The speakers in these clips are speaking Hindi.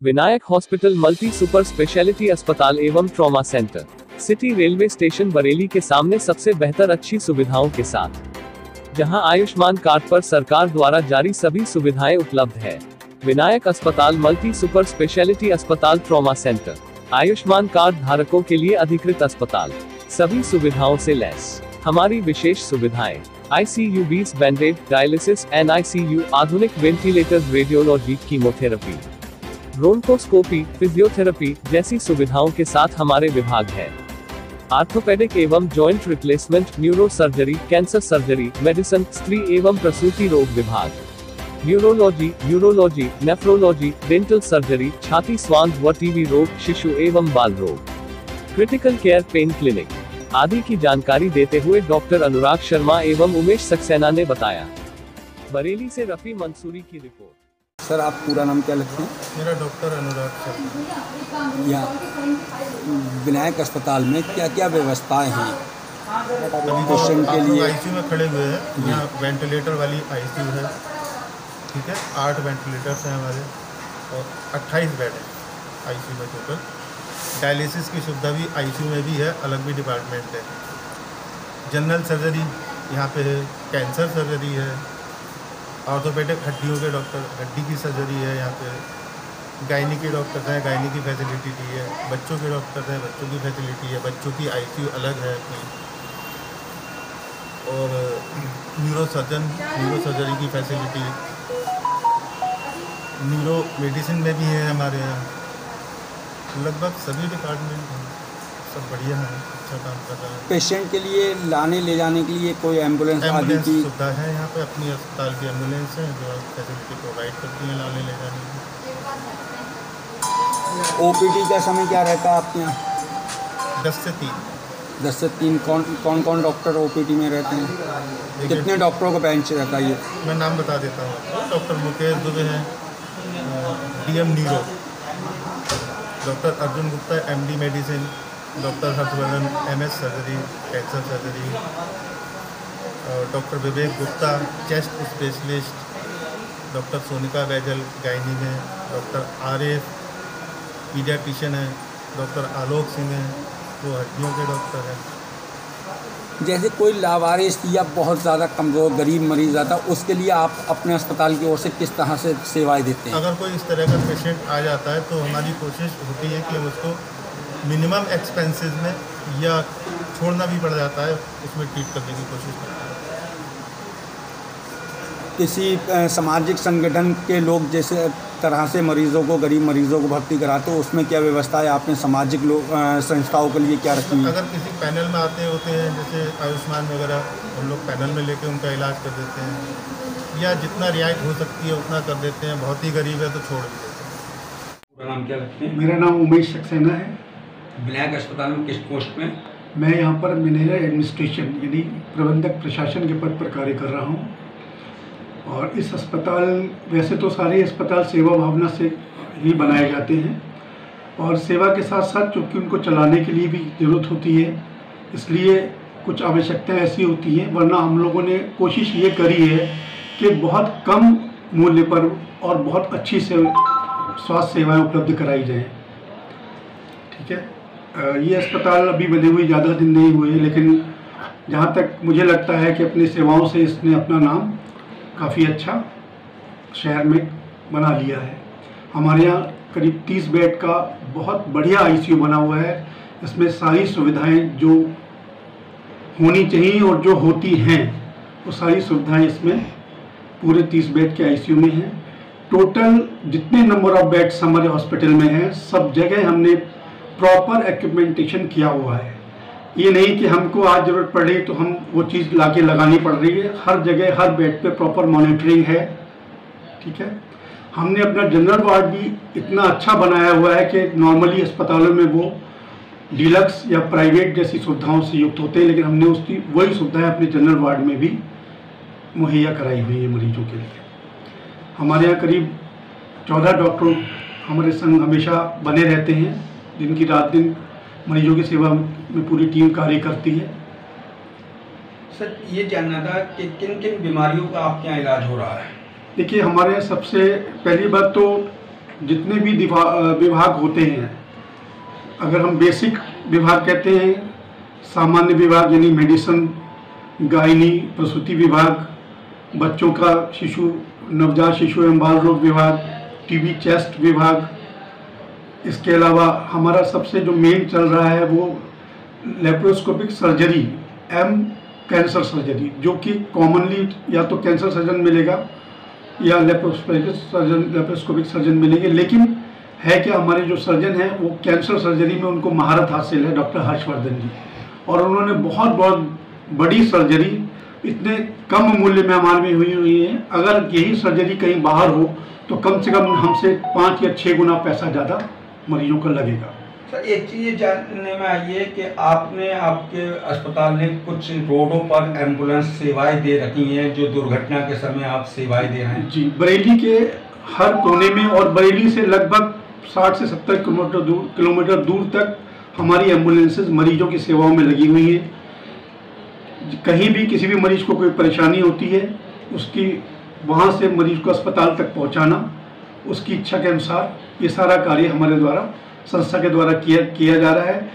Vinayak hospital multi super speciality अस्पताल एवं trauma centre, city railway station Bareilly के सामने सबसे बेहतर अच्छी सुविधाओं के साथ, जहां आयुष्मान कार्ड पर सरकार द्वारा जारी सभी सुविधाएं उपलब्ध है। विनायक अस्पताल मल्टी सुपर स्पेशलिटी अस्पताल ट्रॉमा सेंटर, आयुष्मान कार्ड धारकों के लिए अधिकृत अस्पताल, सभी सुविधाओं से लैस। हमारी विशेष सुविधाएं: ICU 20 बैंडेड, डायलिसिस, NICU, आधुनिक ventilator, radiology, chemotherapy, bronchoscopy, physiotherapy जैसी सुविधाओं के साथ हमारे विभाग है। आर्थोपेडिक एवं joint replacement, neuro surgery, cancer surgery, medicine, स्त्री एवं प्रसूति रोग विभाग, neurology, urology, nephrology, dental surgery, छाती, स्वांग व टीबी रोग, शिशु एवं बाल रोग, क्रिटिकल केयर, पेन क्लिनिक आदि की जानकारी देते हुए डॉक्टर अनुराग शर्मा एवं उमेश सक्सेना ने बताया। बरेली से रफी मंसूरी की रिपोर्ट। सर, आप पूरा नाम क्या लिखते हैं? मेरा डॉक्टर अनुराग शर्मा। यहाँ विनायक अस्पताल में क्या क्या व्यवस्थाएं हैं पेशेंट के लिए? ICU में खड़े हुए हैं। यहाँ वेंटिलेटर वाली ICU है, ठीक है। 8 वेंटिलेटर्स हैं हमारे और 28 बेड है ICU में टोटल। डायलिसिस की सुविधा भी ICU में भी है, अलग भी डिपार्टमेंट है। जनरल सर्जरी यहाँ पे है, कैंसर सर्जरी है, ऑर्थोपेडिक हड्डियों के डॉक्टर, हड्डी की सर्जरी है यहाँ पे, गायनी के डॉक्टर हैं, गायनी की फैसिलिटी दी है, बच्चों के डॉक्टर हैं, बच्चों की फैसिलिटी है, बच्चों की ICU अलग है अपनी, और न्यूरो सर्जरी की फैसिलिटी, न्यूरो मेडिसिन में भी है हमारे यहाँ। लगभग सभी डिपार्टमेंट हैं, सब बढ़िया है, अच्छा काम कर रहा है। पेशेंट के लिए लाने ले जाने के लिए कोई एम्बुलेंस आदि की सुविधा है यहाँ पे? अपनी अस्पताल की एम्बुलेंस है जो फैसिलिटी प्रोवाइड करती है लाने ले जाने की। OPD का समय क्या रहता है आपके यहाँ? 10 से 3। 10 से 3 कौन डॉक्टर OPD में रहते हैं? कितने डॉक्टरों का बेंच रहता है? ये मैं नाम बता देता हूँ। डॉक्टर मुकेश दुबे हैं, DM neuro, doctor Arjun Gupta MD medicine, doctor Harshvardhan MS surgery, cancer surgery, doctor Vivek Gupta chest specialist, doctor Sonika Baijal gynae में, डॉक्टर RF पीडियाट्रिशियन है, डॉक्टर आलोक सिंह हैं, वो हड्डियों के डॉक्टर हैं। जैसे कोई लावारिस या बहुत ज़्यादा कमज़ोर गरीब मरीज आता है, उसके लिए आप अपने अस्पताल की ओर से किस तरह से सेवाएं देते हैं? अगर कोई इस तरह का पेशेंट आ जाता है तो हमारी कोशिश होती है कि हम उसको मिनिमम एक्सपेंसेस में या छोड़ना भी पड़ जाता है, उसमें ट्रीट करने की कोशिश करते हैं। किसी सामाजिक संगठन के लोग जैसे तरह से मरीजों को, गरीब मरीजों को भर्ती कराते हो, उसमें क्या व्यवस्था है आपने सामाजिक संस्थाओं के लिए क्या रखी है? अगर किसी पैनल में आते होते हैं जैसे आयुष्मान वगैरह, हम लोग पैनल में लेके उनका इलाज कर देते हैं, या जितना रियायत हो सकती है उतना कर देते हैं। बहुत ही गरीब है तो छोड़ भी देते हैं। पूरा नाम क्या रखते हैं? मेरा नाम उमेश सक्सेना है। विनायक अस्पताल में किस पोस्ट में? मैं यहाँ पर मैनेजर एडमिनिस्ट्रेशन यानी प्रबंधक प्रशासन के पद पर कार्य कर रहा हूँ। और इस अस्पताल, वैसे तो सारे अस्पताल सेवा भावना से ही बनाए जाते हैं और सेवा के साथ साथ चूँकि उनको चलाने के लिए भी ज़रूरत होती है, इसलिए कुछ आवश्यकताएं ऐसी होती हैं। वरना हम लोगों ने कोशिश ये करी है कि बहुत कम मूल्य पर और बहुत अच्छी से स्वास्थ्य सेवाएं उपलब्ध कराई जाएं। ठीक है, ये अस्पताल अभी बने हुए ज़्यादा दिन नहीं हुए, लेकिन जहाँ तक मुझे लगता है कि अपनी सेवाओं से इसने अपना नाम काफ़ी अच्छा शहर में बना लिया है। हमारे यहाँ करीब 30 बेड का बहुत बढ़िया ICU बना हुआ है। इसमें सारी सुविधाएं जो होनी चाहिए और जो होती हैं वो सारी सुविधाएं इसमें पूरे 30 बेड के ICU में हैं। टोटल जितने नंबर ऑफ बेड्स हमारे हॉस्पिटल में हैं, सब जगह हमने प्रॉपर एक्यूपमेंटेशन किया हुआ है। ये नहीं कि हमको आज ज़रूरत पड़ रही तो हम वो चीज़ लाके लगानी पड़ रही है। हर जगह हर बेड पे प्रॉपर मॉनिटरिंग है। ठीक है, हमने अपना जनरल वार्ड भी इतना अच्छा बनाया हुआ है कि नॉर्मली अस्पतालों में वो डिलक्स या प्राइवेट जैसी सुविधाओं से युक्त होते हैं, लेकिन हमने उसकी वही सुविधाएं अपने जनरल वार्ड में भी मुहैया कराई हुई है मरीजों के लिए। हमारे यहाँ करीब 14 डॉक्टर हमारे संग हमेशा बने रहते हैं, जिनकी रात दिन मरीजों की सेवा में पूरी टीम कार्य करती है। सर, ये जानना था कि किन किन बीमारियों का आपके यहाँ इलाज हो रहा है? देखिए, हमारे यहाँ सबसे पहली बात तो जितने भी विभाग होते हैं, अगर हम बेसिक विभाग कहते हैं, सामान्य विभाग यानी मेडिसिन, गायनी प्रसूति विभाग, बच्चों का नवजात शिशु एवं बाल रोग विभाग, टीबी चेस्ट विभाग, इसके अलावा हमारा सबसे जो मेन चल रहा है वो लेप्रोस्कोपिक सर्जरी कैंसर सर्जरी, जो कि कॉमनली या तो कैंसर सर्जन मिलेगा या लेप्रोस्कोपिक सर्जन मिलेंगे, लेकिन है कि हमारे जो सर्जन हैं वो कैंसर सर्जरी में उनको महारत हासिल है, डॉक्टर हर्षवर्धन जी, और उन्होंने बहुत बड़ी सर्जरी इतने कम मूल्य में हमारे में हुई है। अगर यही सर्जरी कहीं बाहर हो तो कम से कम हमसे 5 या 6 गुना पैसा ज़्यादा मरीजों का लगेगा। सर, एक चीज़ जानने में आई है कि आपने आपके अस्पताल ने कुछ रोडों पर एम्बुलेंस सेवाएं दे रखी हैं, जो दुर्घटना के समय आप सेवाएं दे रहे हैं। जी, बरेली के हर कोने में और बरेली से लगभग 60 से 70 किलोमीटर दूर तक हमारी एम्बुलेंसेज मरीजों की सेवाओं में लगी हुई हैं। कहीं भी किसी भी मरीज को कोई परेशानी होती है, उसकी वहाँ से मरीज को अस्पताल तक पहुँचाना, उसकी इच्छा के अनुसार ये सारा कार्य हमारे द्वारा संस्था के द्वारा किया जा रहा है।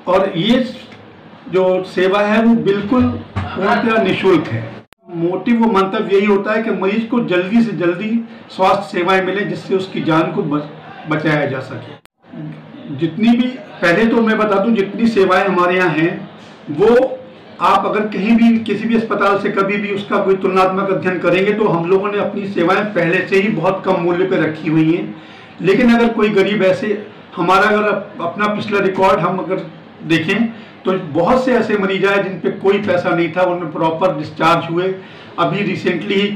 और ये जो सेवा है वो बिल्कुल पूर्णतः निःशुल्क है। मोटिव व मंतव्य यही होता है कि मरीज को जल्दी से जल्दी स्वास्थ्य सेवाएं मिले, जिससे उसकी जान को बचाया जा सके। जितनी भी, पहले तो मैं बता दूं, जितनी सेवाएं हमारे यहाँ हैं वो आप अगर कहीं भी किसी भी अस्पताल से कभी भी उसका कोई तुलनात्मक अध्ययन करेंगे तो हम लोगों ने अपनी सेवाएं पहले से ही बहुत कम मूल्य पर रखी हुई हैं। लेकिन अगर कोई गरीब ऐसे, हमारा अगर अपना पिछला रिकॉर्ड हम अगर देखें तो बहुत से ऐसे मरीज आए जिन पे कोई पैसा नहीं था, उनमें प्रॉपर डिस्चार्ज हुए। अभी रिसेंटली ही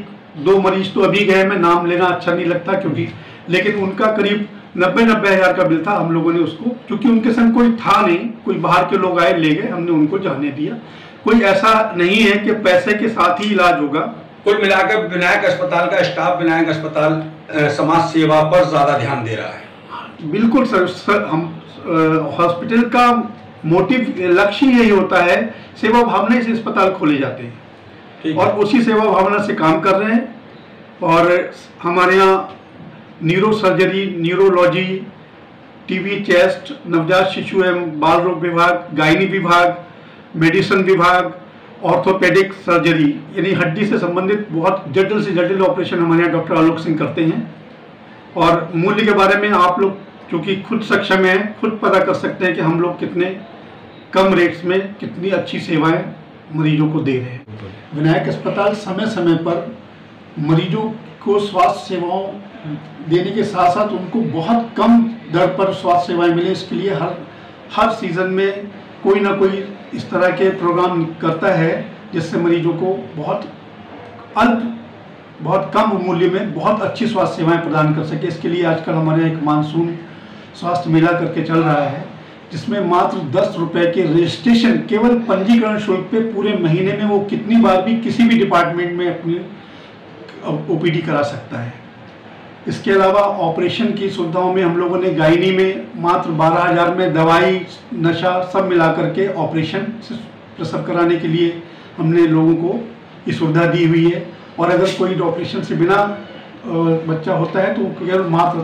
2 मरीज तो अभी गए, मैं नाम लेना अच्छा नहीं लगता क्योंकि, लेकिन उनका करीब 90 हज़ार का बिल था। हम लोगों ने उसको, क्योंकि उनके संग कोई था नहीं, कोई बाहर के लोग आए, ले गए, हमने उनको जाने दिया। कोई ऐसा नहीं है कि पैसे के साथ ही इलाज होगा। कुल मिलाकर विनायक अस्पताल का स्टाफ, विनायक अस्पताल समाज सेवा पर ज़्यादा ध्यान दे रहा है। बिल्कुल सर, हम हॉस्पिटल का मोटिव, लक्ष्य यही होता है, सेवा भावना से अस्पताल खोले जाते हैं और उसी सेवा भावना से काम कर रहे हैं। और हमारे यहाँ neuro surgery, neurology, TB chest, नवजात शिशु एवं बाल रोग विभाग, गायनी विभाग, मेडिसिन विभाग, ऑर्थोपेडिक सर्जरी यानी हड्डी से संबंधित बहुत जटिल से जटिल ऑपरेशन हमारे यहाँ डॉक्टर आलोक सिंह करते हैं। और मूल्य के बारे में आप लोग क्योंकि खुद सक्षम हैं, खुद पता कर सकते हैं कि हम लोग कितने कम रेट्स में कितनी अच्छी सेवाएं मरीजों को दे रहे हैं। विनायक अस्पताल समय समय पर मरीजों को स्वास्थ्य सेवाओं देने के साथ साथ उनको बहुत कम दर पर स्वास्थ्य सेवाएं मिले, इसके लिए हर सीज़न में कोई ना कोई इस तरह के प्रोग्राम करता है जिससे मरीजों को बहुत कम मूल्य में बहुत अच्छी स्वास्थ्य सेवाएं प्रदान कर सके। इसके लिए आजकल हमारे यहाँ एक मानसून स्वास्थ्य मेला करके चल रहा है, जिसमें मात्र 10 रुपये के रजिस्ट्रेशन, केवल पंजीकरण शुल्क पे पूरे महीने में वो कितनी बार भी किसी भी डिपार्टमेंट में अपनी ओपीडी करा सकता है। इसके अलावा ऑपरेशन की सुविधाओं में हम लोगों ने गायनी में मात्र 12,000 में दवाई, नशा सब मिला करके ऑपरेशन प्रसव कराने के लिए हमने लोगों को ये सुविधा दी हुई है। और अगर कोई ऑपरेशन से बिना बच्चा होता है तो केवल मात्र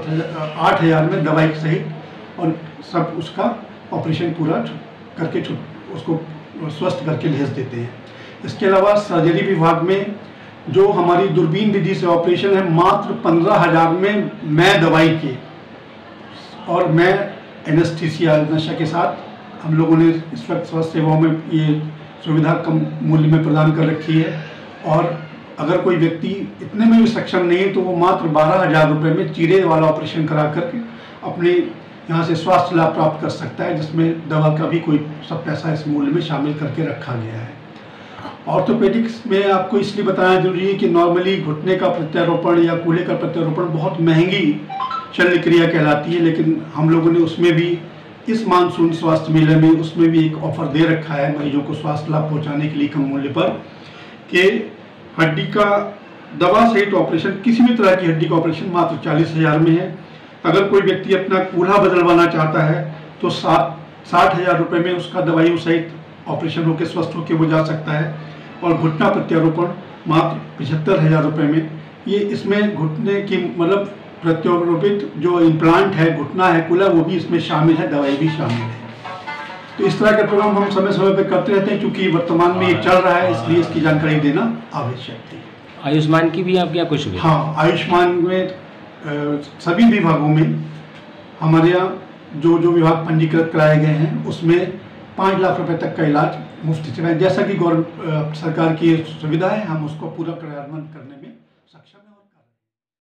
8,000 में दवाई सहित और सब उसका ऑपरेशन पूरा करके उसको स्वस्थ करके भेज देते हैं। इसके अलावा सर्जरी विभाग में जो हमारी दूरबीन विधि से ऑपरेशन है, मात्र 15,000 में मैं दवाई के और मैं एनेस्थीसिया नशा के साथ हम लोगों ने इस वक्त स्वास्थ्य सेवाओं में ये सुविधा कम मूल्य में प्रदान कर रखी है। और अगर कोई व्यक्ति इतने में भी सक्षम नहीं है तो वो मात्र 12,000 रुपये में चीरे वाला ऑपरेशन करा करके अपने यहाँ से स्वास्थ्य लाभ प्राप्त कर सकता है, जिसमें दवा का भी कोई सब पैसा इस मूल्य में शामिल करके रखा गया है। ऑर्थोपेडिक्स में आपको इसलिए बताना जरूरी है कि नॉर्मली घुटने का प्रत्यारोपण या कूल्हे का प्रत्यारोपण बहुत महंगी शल्य क्रिया कहलाती है, लेकिन हम लोगों ने उसमें भी इस मानसून स्वास्थ्य मेले में उसमें भी एक ऑफर दे रखा है मरीजों को स्वास्थ्य लाभ पहुँचाने के लिए कम मूल्य पर, कि हड्डी का दवा सहित ऑपरेशन, किसी भी तरह की हड्डी का ऑपरेशन मात्र 40,000 में है। अगर कोई व्यक्ति अपना कूल्हा बदलवाना चाहता है तो 60,000 रुपये में उसका दवाइयों सहित ऑपरेशन होकर स्वस्थ होकर वो जा सकता है। और घुटना प्रत्यारोपण मात्र 75,000 रुपये में। ये इसमें घुटने की मतलब प्रत्यारोपित जो इम्प्लांट है, घुटना है, कुला, वो भी इसमें शामिल है, दवाई भी शामिल है। तो इस तरह के प्रोग्राम हम समय समय पर करते रहते हैं, क्योंकि वर्तमान में ये चल रहा है, इसलिए इसकी जानकारी देना आवश्यक थी। आयुष्मान की भी आपके यहाँ कुछ सुविधा? हाँ, आयुष्मान में सभी विभागों में हमारे यहाँ जो विभाग पंजीकृत कराए गए हैं उसमें 5 लाख रुपए तक का इलाज मुफ्त से, जैसा कि सरकार की सुविधा है, हम उसको पूरा क्रियान्वयन करने में